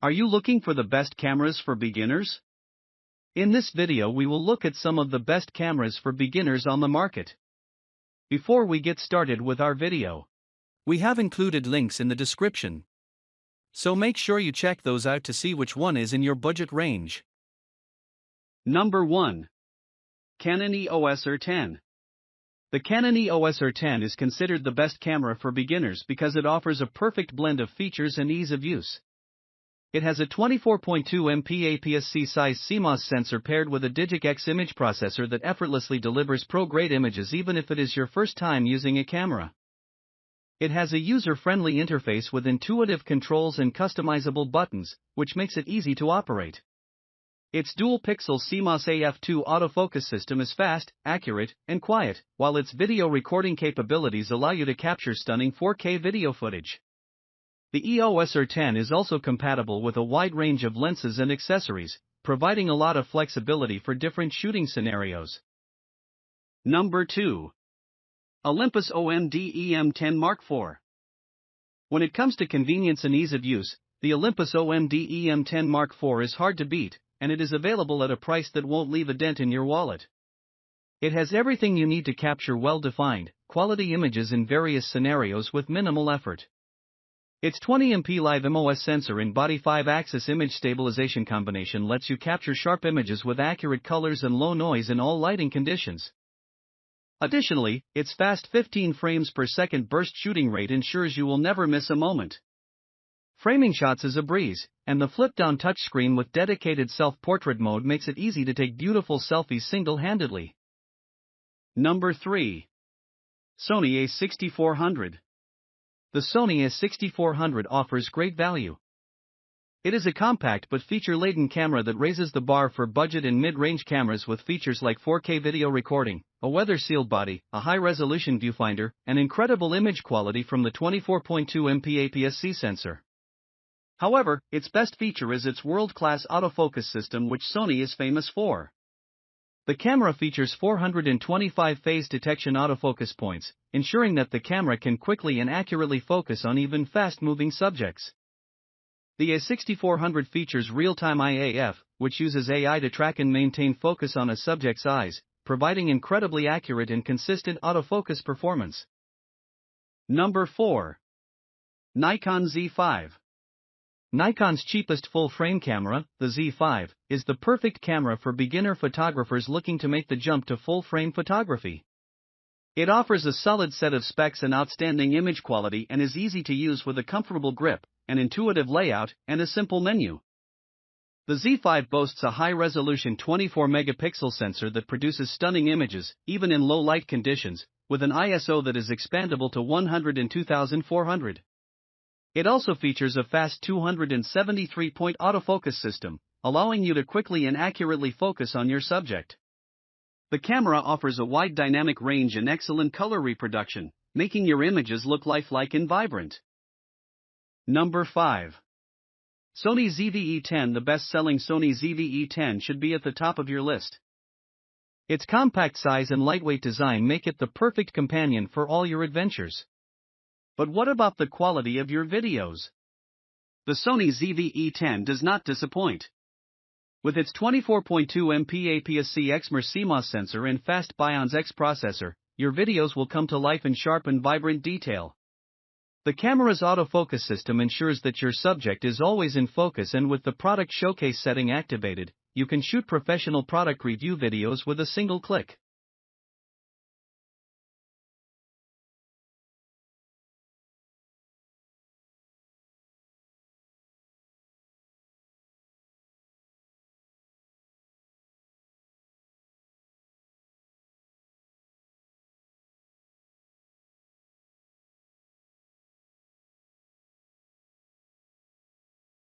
Are you looking for the best cameras for beginners? In this video we will look at some of the best cameras for beginners on the market. Before we get started with our video, we have included links in the description, so make sure you check those out to see which one is in your budget range. Number 1. Canon EOS R10. The Canon EOS R10 is considered the best camera for beginners because it offers a perfect blend of features and ease of use. It has a 24.2 MP APS-C size CMOS sensor paired with a Digic-X image processor that effortlessly delivers pro-grade images even if it is your first time using a camera. It has a user-friendly interface with intuitive controls and customizable buttons, which makes it easy to operate. Its dual-pixel CMOS AF2 autofocus system is fast, accurate, and quiet, while its video recording capabilities allow you to capture stunning 4K video footage. The EOS R10 is also compatible with a wide range of lenses and accessories, providing a lot of flexibility for different shooting scenarios. Number 2. Olympus OMD-EM10 Mark IV. When it comes to convenience and ease of use, the Olympus OMD-EM10 Mark IV is hard to beat, and it is available at a price that won't leave a dent in your wallet. It has everything you need to capture well-defined, quality images in various scenarios with minimal effort. Its 20MP live MOS sensor in body 5-axis image stabilization combination lets you capture sharp images with accurate colors and low noise in all lighting conditions. Additionally, its fast 15 frames per second burst shooting rate ensures you will never miss a moment. Framing shots is a breeze, and the flip-down touchscreen with dedicated self-portrait mode makes it easy to take beautiful selfies single-handedly. Number 3. Sony A6400. The Sony A6400 offers great value. It is a compact but feature-laden camera that raises the bar for budget and mid-range cameras with features like 4K video recording, a weather-sealed body, a high-resolution viewfinder, and incredible image quality from the 24.2 MP APS-C sensor. However, its best feature is its world-class autofocus system, which Sony is famous for. The camera features 425 phase detection autofocus points, ensuring that the camera can quickly and accurately focus on even fast-moving subjects. The A6400 features real-time IAF, which uses AI to track and maintain focus on a subject's eyes, providing incredibly accurate and consistent autofocus performance. Number 4. Nikon Z5. Nikon's cheapest full-frame camera, the Z5, is the perfect camera for beginner photographers looking to make the jump to full-frame photography. It offers a solid set of specs and outstanding image quality and is easy to use with a comfortable grip, an intuitive layout, and a simple menu. The Z5 boasts a high-resolution 24-megapixel sensor that produces stunning images, even in low-light conditions, with an ISO that is expandable to 102,400. It also features a fast 273-point autofocus system, allowing you to quickly and accurately focus on your subject. The camera offers a wide dynamic range and excellent color reproduction, making your images look lifelike and vibrant. Number 5. Sony ZV-E10. The best-selling Sony ZV-E10 should be at the top of your list. Its compact size and lightweight design make it the perfect companion for all your adventures. But what about the quality of your videos? The Sony ZV-E10 does not disappoint. With its 24.2 MP APS-C XMR CMOS sensor and fast Bions X processor, your videos will come to life in sharp and vibrant detail. The camera's autofocus system ensures that your subject is always in focus, and with the product showcase setting activated, you can shoot professional product review videos with a single click.